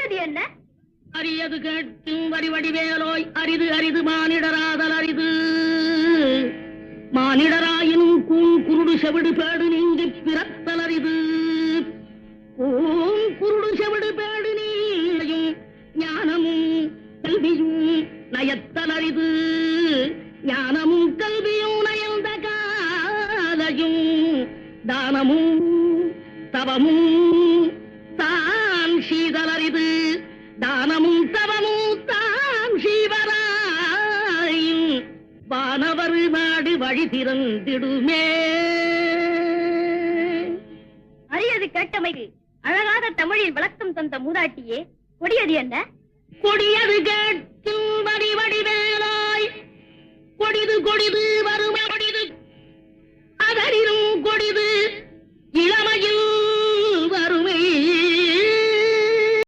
கொடியது என்ன? அரியது கேட்கும் வடிவடிவேலோய், அரிது அரிது மானிடராதல் அரிது. மானிடராயினும் குருடு செவிடு பேடு நீங்கி பிறத்தல் அரிது. குருடு செவிடு பேடு நீயும் ஞானமும் கல்வியும் நயத்தல் அரிது. ஞானமும் கல்வியும் நயந்த காலையும் தானமும் தவமும் தான் சீதல் அரிது. தானமும் தவமும் தான் சீவராயும் வானவர் நாடு வழி திறந்திடுமே. அரியது கேட்டமைக்கு அழகாக தமிழில் விளக்கம் தந்த மூதாட்டியே, கொடியது என்ன? கொடியது கேட்கும் வடிவடிவேலாய், கொடிது கொடிது வறுமை கொடிது அதனிலும் கொடிது